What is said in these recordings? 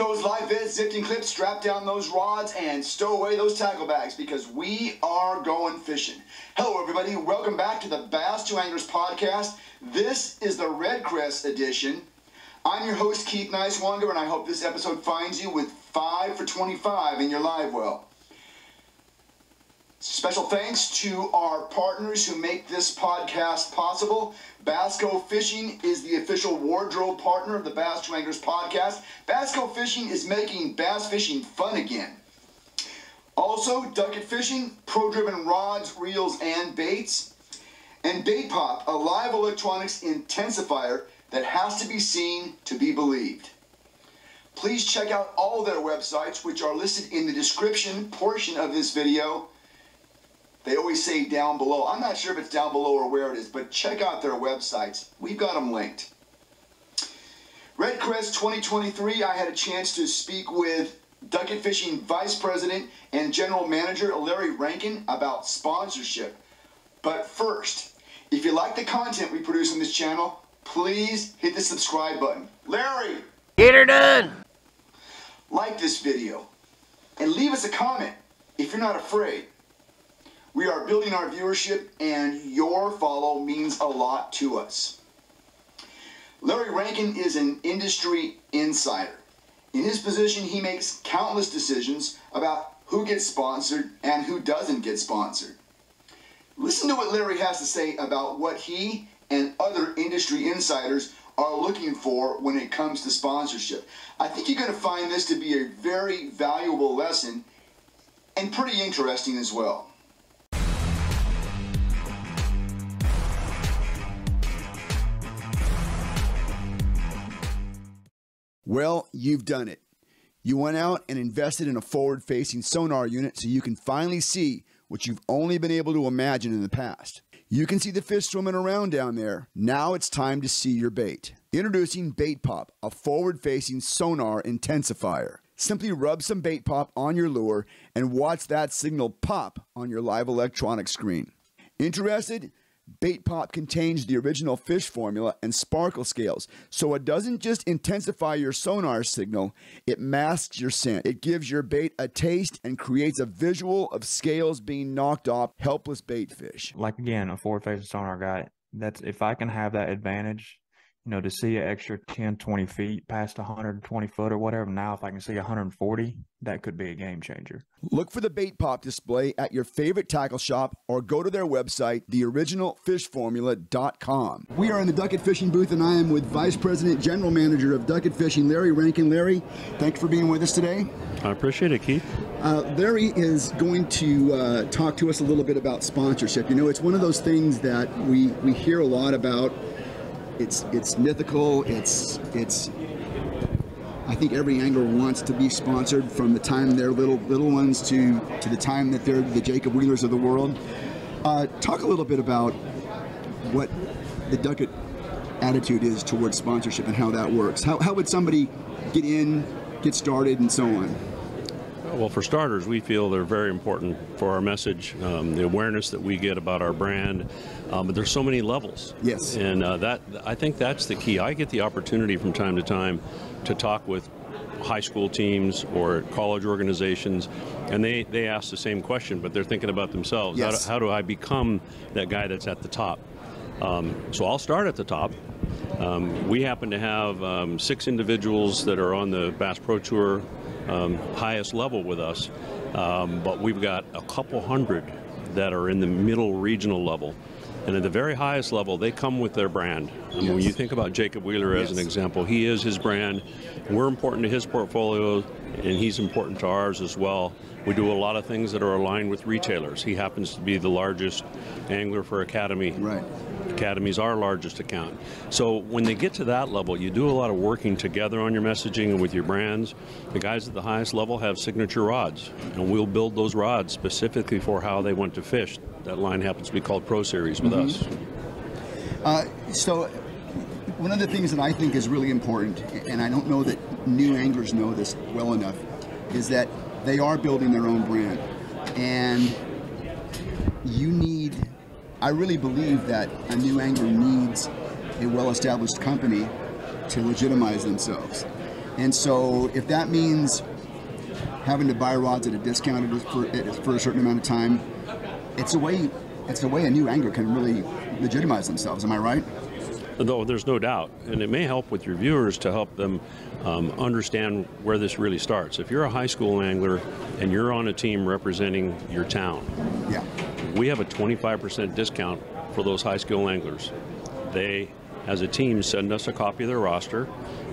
those live vids, zipped and clipped, strap down those rods, and stow away those tackle bags because we are going fishing. Hello, everybody. Welcome back to the Bass to Anglers podcast. This is the Red Crest edition. I'm your host, Keith Nicewander, and I hope this episode finds you with 5 for 25 in your live well. Special thanks to our partners who make this podcast possible. Bassco Fishing is the official wardrobe partner of the Bass to Anglers podcast. Bassco Fishing is making bass fishing fun again. Also, Duckett Fishing, pro-driven rods, reels, and baits. And Bait Pop, a live electronics intensifier that has to be seen to be believed. Please check out all their websites, which are listed in the description portion of this video. They always say down below. I'm not sure if it's down below or where it is, but check out their websites. We've got them linked. Red Crest 2023, I had a chance to speak with Duckett Fishing Vice President and General Manager Larry Rencken about sponsorship. But first, if you like the content we produce on this channel, please hit the subscribe button. Larry! Get her done! Like this video and leave us a comment if you're not afraid. We are building our viewership, and your follow means a lot to us. Larry Rencken is an industry insider. In his position, he makes countless decisions about who gets sponsored and who doesn't get sponsored. Listen to what Larry has to say about what he and other industry insiders are looking for when it comes to sponsorship. I think you're going to find this to be a very valuable lesson and pretty interesting as well. Well, you've done it. You went out and invested in a forward-facing sonar unit so you can finally see what you've only been able to imagine in the past. You can see the fish swimming around down there. Now it's time to see your bait. Introducing Bait Pop, a forward-facing sonar intensifier. Simply rub some Bait Pop on your lure and watch that signal pop on your live electronic screen. Interested? Bait Pop contains the original fish formula and sparkle scales, so it doesn't just intensify your sonar signal, it masks your scent. It gives your bait a taste and creates a visual of scales being knocked off helpless bait fish. Like, again, a forward-facing sonar guy, that's if I can have that advantage, you know, to see an extra 10, 20 feet past 120 foot or whatever. Now, if I can see 140, that could be a game changer. Look for the Bait Pop display at your favorite tackle shop or go to their website, theoriginalfishformula.com. We are in the Duckett Fishing booth, and I am with Vice President, General Manager of Duckett Fishing, Larry Rencken. Larry, thanks for being with us today. I appreciate it, Keith. Larry is going to talk to us a little bit about sponsorship. You know, it's one of those things that we hear a lot about. It's mythical. It's I think every angler wants to be sponsored from the time they're little ones to the time that they're the Jacob Wheelers of the world. Talk a little bit about what the Duckett attitude is towards sponsorship and how that works. How would somebody get started, and so on? Well, for starters, we feel they're very important for our message, the awareness that we get about our brand. But there's so many levels. Yes. And I think that's the key. I get the opportunity from time to time to talk with high school teams or college organizations, and they ask the same question, but they're thinking about themselves. Yes. How do I become that guy that's at the top? So I'll start at the top. We happen to have 6 individuals that are on the Bass Pro Tour highest level with us, but we've got a couple hundred that are in the middle regional level. And at the very highest level, they come with their brand. And when you think about Jacob Wheeler as an example, he is his brand. We're important to his portfolio, and he's important to ours as well. We do a lot of things that are aligned with retailers. He happens to be the largest angler for Academy. Right. Academy's our largest account. So when they get to that level, you do a lot of working together on your messaging and with your brands. The guys at the highest level have signature rods, and we'll build those rods specifically for how they want to fish. That line happens to be called Pro Series with us. So one of the things that I think is really important, and I don't know that new anglers know this well enough, is that they are building their own brand. And I really believe that a new angler needs a well-established company to legitimize themselves. And so if that means having to buy rods at a discount for a certain amount of time, it's a way a new angler can really legitimize themselves. Am I right? Though there's no doubt, and it may help with your viewers to help them understand where this really starts. If you're a high school angler and you're on a team representing your town, yeah, we have a 25% discount for those high school anglers. They, as a team, send us a copy of their roster.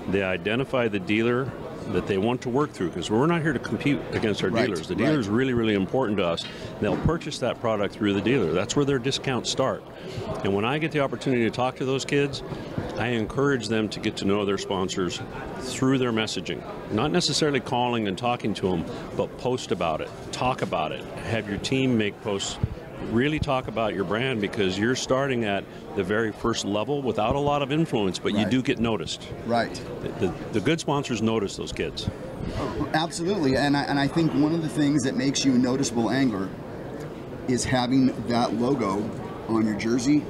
They identify the dealer that they want to work through, because we're not here to compete against our dealers. The dealer is really, really important to us. They'll purchase that product through the dealer. That's where their discounts start. And when I get the opportunity to talk to those kids, I encourage them to get to know their sponsors through their messaging. Not necessarily calling and talking to them, but post about it, talk about it, have your team make posts. Really talk about your brand, because you're starting at the very first level without a lot of influence, but you do get noticed. Right. The good sponsors notice those kids. Oh, absolutely, and I think one of the things that makes you a noticeable angler is having that logo on your jersey,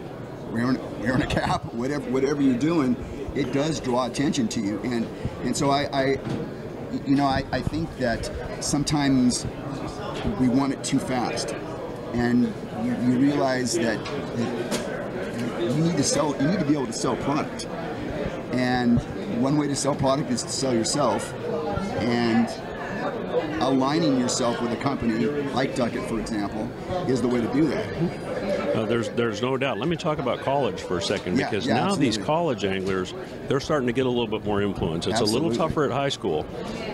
wearing a cap, whatever you're doing. It does draw attention to you, and so I think that sometimes we want it too fast. And you realize that you need to be able to sell product. And one way to sell product is to sell yourself. And aligning yourself with a company like Duckett, for example, is the way to do that. There's no doubt. Let me talk about college for a second, because now absolutely. these college anglers, they're starting to get a little bit more influence. It's a little tougher at high school,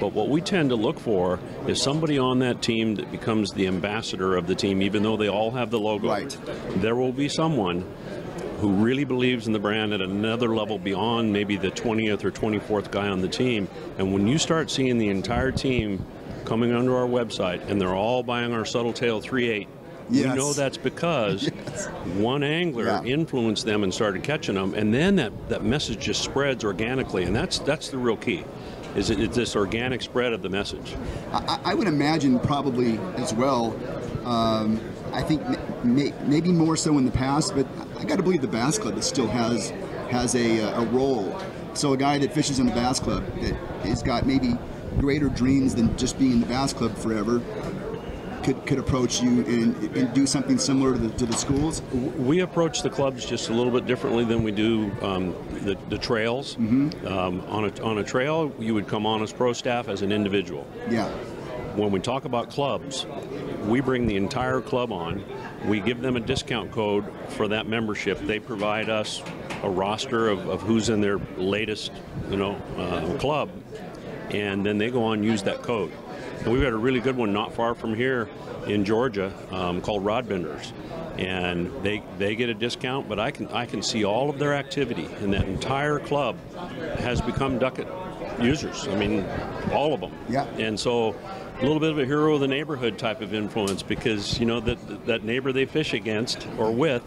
but what we tend to look for is somebody on that team that becomes the ambassador of the team, even though they all have the logo. Right. There will be someone who really believes in the brand at another level beyond maybe the 20th or 24th guy on the team. And when you start seeing the entire team coming onto our website and they're all buying our Subtle Tail 3/8, we know that's because one angler influenced them and started catching them, and then that message just spreads organically, and that's the real key. It's this organic spread of the message. I would imagine probably as well. I think maybe more so in the past, but I got to believe the Bass Club still has a role. So a guy that fishes in the Bass Club that has got maybe greater dreams than just being in the Bass Club forever could approach you and do something similar to the schools? We approach the clubs just a little bit differently than we do the trails. Mm-hmm. On a trail, you would come on as pro staff as an individual. Yeah. When we talk about clubs, we bring the entire club on. We give them a discount code for that membership. They provide us a roster of who's in their latest, club, and then they go on and use that code. And we've got a really good one not far from here in Georgia called Rod Benders, and they get a discount, but I can see all of their activity, and that entire club has become Duckett users. I mean, all of them. Yeah. And so a little bit of a hero of the neighborhood type of influence, because that neighbor they fish against or with,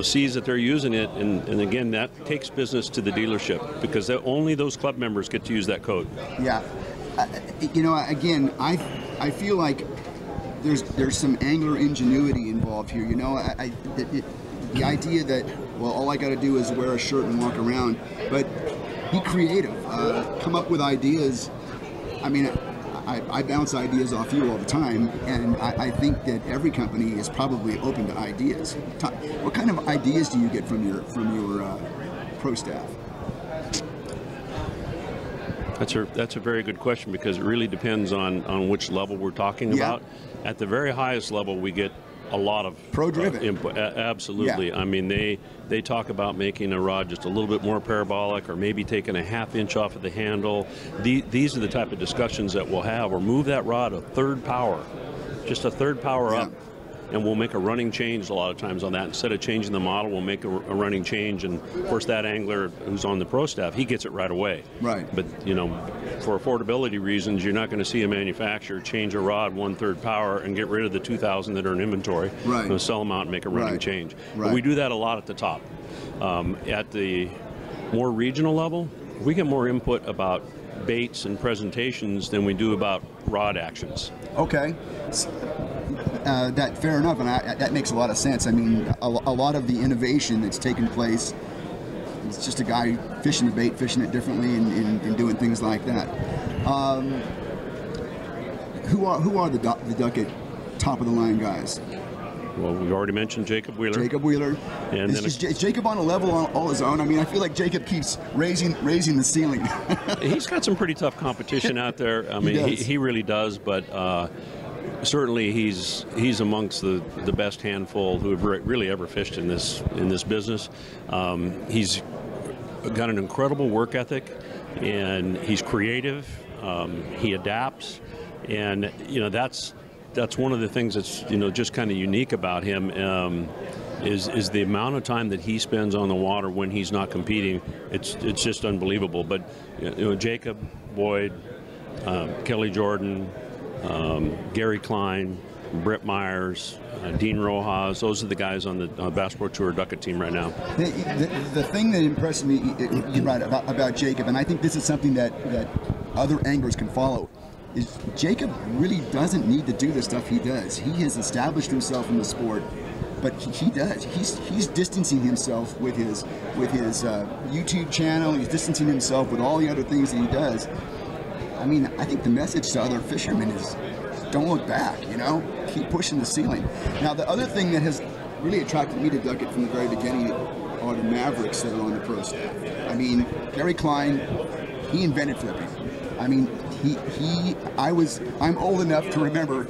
sees that they're using it, and again, that takes business to the dealership, because only those club members get to use that code. Yeah. Again, I feel like there's some angler ingenuity involved here. The idea that, well, all I got to do is wear a shirt and walk around, but be creative, come up with ideas. I mean, I bounce ideas off you all the time, and I think that every company is probably open to ideas. What kind of ideas do you get from your pro staff? That's a very good question, because it really depends on which level we're talking about. At the very highest level, we get a lot of pro-driven input. Absolutely. Yeah. I mean, they talk about making a rod just a little bit more parabolic, or maybe taking a ½ inch off of the handle. These are the type of discussions that we'll have, or move that rod a third power, just a third power up. And we'll make a running change a lot of times on that. Instead of changing the model, we'll make a running change. And of course, that angler who's on the pro staff, he gets it right away. Right. But, for affordability reasons, you're not going to see a manufacturer change a rod 1/3 power and get rid of the 2,000 that are in inventory. Right. And sell them out and make a running change. Right. But we do that a lot at the top. At the more regional level, we get more input about baits and presentations than we do about rod actions. Okay. That fair enough, and that makes a lot of sense. I mean, a lot of the innovation that's taken place He's just a guy fishing the bait, fishing it differently, and doing things like that. Who are the Duckett top of the line guys? Well, we've already mentioned Jacob Wheeler. Jacob Wheeler. And is Jacob on a level on all his own? I mean, I feel like Jacob keeps raising the ceiling. He's got some pretty tough competition out there. I mean, he really does, but certainly he's amongst the best handful who have really ever fished in this business. He's got an incredible work ethic, and he's creative. He adapts, and that's one of the things that's just kind of unique about him, is the amount of time that he spends on the water when he's not competing. It's just unbelievable. But Jacob, Boyd, Kelly Jordan, Gary Klein, Britt Myers, Dean Rojas, those are the guys on the Bass Pro Tour Duckett team right now. The thing that impressed me about Jacob, and I think this is something that other anglers can follow, is Jacob really doesn't need to do the stuff he does. He has established himself in the sport, but he does. He's distancing himself with his YouTube channel. He's distancing himself with all the other things that he does. I mean, I think the message to other fishermen is, don't look back. Keep pushing the ceiling. Now, the other thing that has really attracted me to Duckett from the very beginning are the Mavericks that are on the pro staff. I mean, Gary Klein, he invented flipping. I mean, I'm old enough to remember,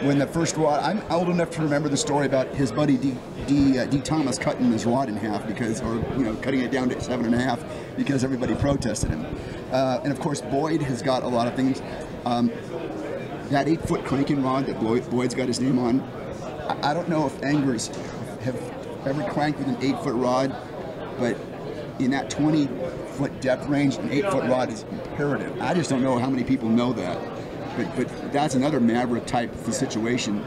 when the first rod, I'm old enough to remember the story about his buddy D. Thomas cutting his rod in half cutting it down to 7.5 because everybody protested him. And of course, Boyd has got a lot of things. That 8-foot cranking rod that Boyd's got his name on, I don't know if anglers have ever cranked with an 8-foot rod, but in that 20-foot depth range, an 8-foot rod is imperative. I just don't know how many people know that. But that's another Maverick type of situation.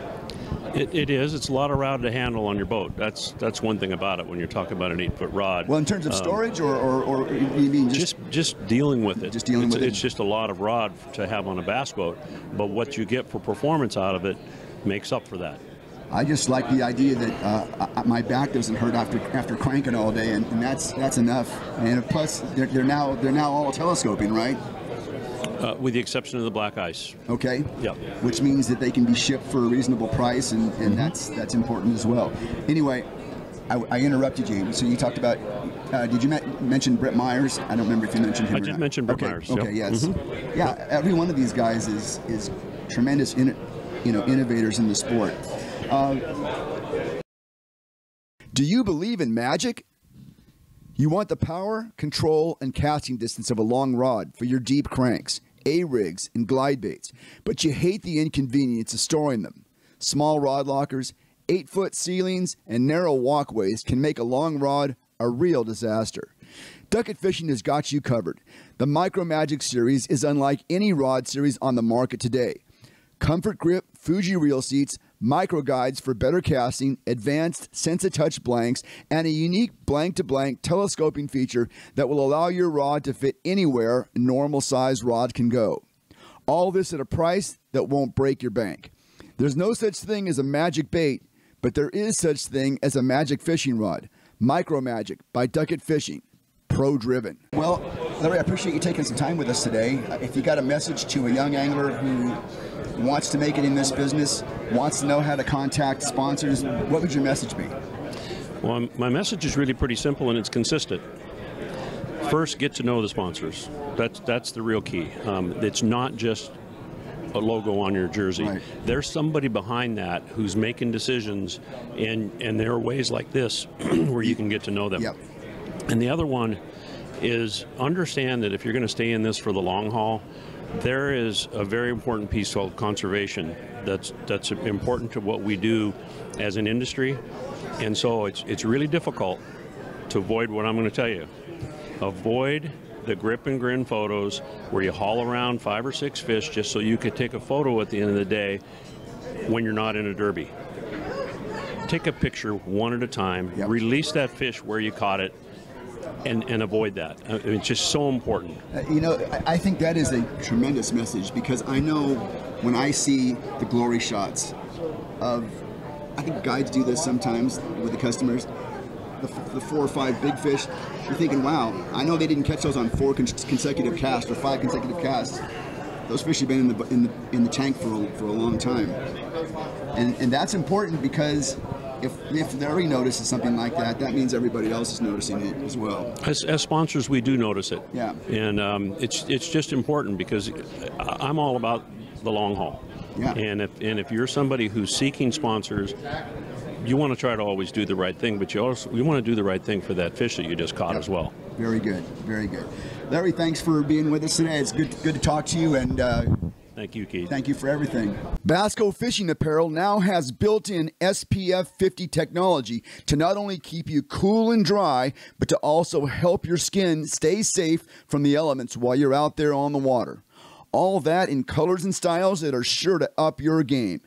It is. It's a lot of rod to handle on your boat. That's one thing about it when you're talking about an 8-foot rod. Well, in terms of storage, or you mean just dealing with it. Just dealing with it. It's just a lot of rod to have on a bass boat, but what you get for performance out of it makes up for that. I just like the idea that my back doesn't hurt after cranking all day, and that's enough. And plus, they're now all telescoping, right? With the exception of the black ice. Okay. Yeah. Which means that they can be shipped for a reasonable price, and that's important as well. Anyway, I interrupted you. So you talked about. Did you mention Britt Myers? I don't remember if you mentioned him. I did mention Britt Myers. Okay. Yeah. Yes. Yeah. Every one of these guys is tremendous, innovators in the sport. Do you believe in magic? You want the power, control, and casting distance of a long rod for your deep cranks, A-rigs, and glide baits, but you hate the inconvenience of storing them. Small rod lockers, 8-foot ceilings, and narrow walkways can make a long rod a real disaster. Duckett Fishing has got you covered. The Micro Magic series is unlike any rod series on the market today. Comfort grip, Fuji reel seats, micro guides for better casting, advanced Sensa-Touch blanks, and a unique blank-to-blank telescoping feature that will allow your rod to fit anywhere a normal-sized rod can go. All this at a price that won't break your bank. There's no such thing as a magic bait, but there is such thing as a magic fishing rod. Micro Magic by Duckett Fishing. Pro-driven. Well, Larry, I appreciate you taking some time with us today. If you got a message to a young angler who wants to make it in this business, wants to know how to contact sponsors, what would your message be? Well, my message is really pretty simple, and it's consistent. First, get to know the sponsors. That's the real key. It's not just a logo on your jersey. Right. There's somebody behind that who's making decisions, and there are ways like this where you can get to know them. Yep. And the other one is understand that if you're going to stay in this for the long haul, there is a very important piece called conservation that's important to what we do as an industry. And so it's really difficult to avoid what I'm going to tell you. Avoid the grip and grin photos where you haul around 5 or 6 fish just so you could take a photo at the end of the day when you're not in a derby. Take a picture one at a time, Yep. Release that fish where you caught it, and avoid that. It's just so important. I think that is a tremendous message, because I know when I see the glory shots of, I think guides do this sometimes with the customers, the 4 or 5 big fish, you're thinking, wow, I know they didn't catch those on 4 consecutive casts or 5 consecutive casts. Those fish have been in the tank for a long time, and that's important because if Larry notices something like that, that means everybody else is noticing it as well. As sponsors, we do notice it. Yeah. And it's just important because I'm all about the long haul. Yeah. And if you're somebody who's seeking sponsors, you want to try to always do the right thing, but you want to do the right thing for that fish that you just caught as well. Very good, very good. Larry, thanks for being with us today. It's good to talk to you, and thank you, Keith. Thank you for everything. Basco Fishing Apparel now has built-in SPF 50 technology to not only keep you cool and dry, but to also help your skin stay safe from the elements while you're out there on the water. All that in colors and styles that are sure to up your game.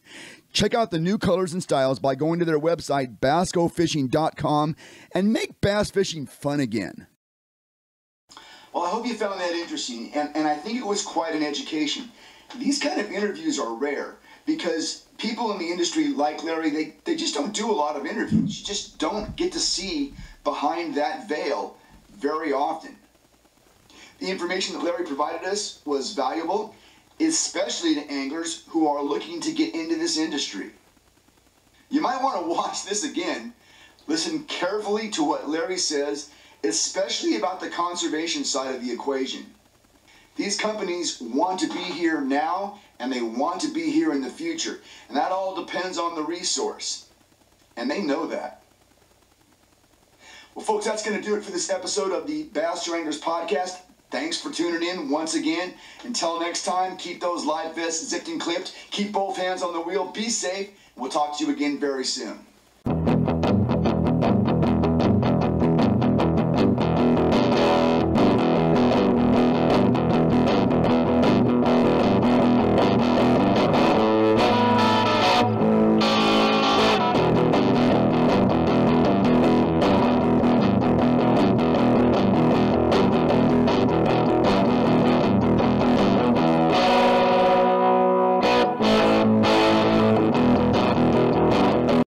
Check out the new colors and styles by going to their website, bascofishing.com, and make bass fishing fun again. Well, I hope you found that interesting, and I think it was quite an education. These kind of interviews are rare because people in the industry like Larry, they just don't do a lot of interviews. You just don't get to see behind that veil very often. The information that Larry provided us was valuable, especially to anglers who are looking to get into this industry. You might want to watch this again. Listen carefully to what Larry says, especially about the conservation side of the equation. These companies want to be here now, and they want to be here in the future. And that all depends on the resource. And they know that. Well, folks, that's going to do it for this episode of the Bass Tour Anglers Podcast. Thanks for tuning in once again. Until next time, keep those live vests zipped and clipped. Keep both hands on the wheel. Be safe. We'll talk to you again very soon.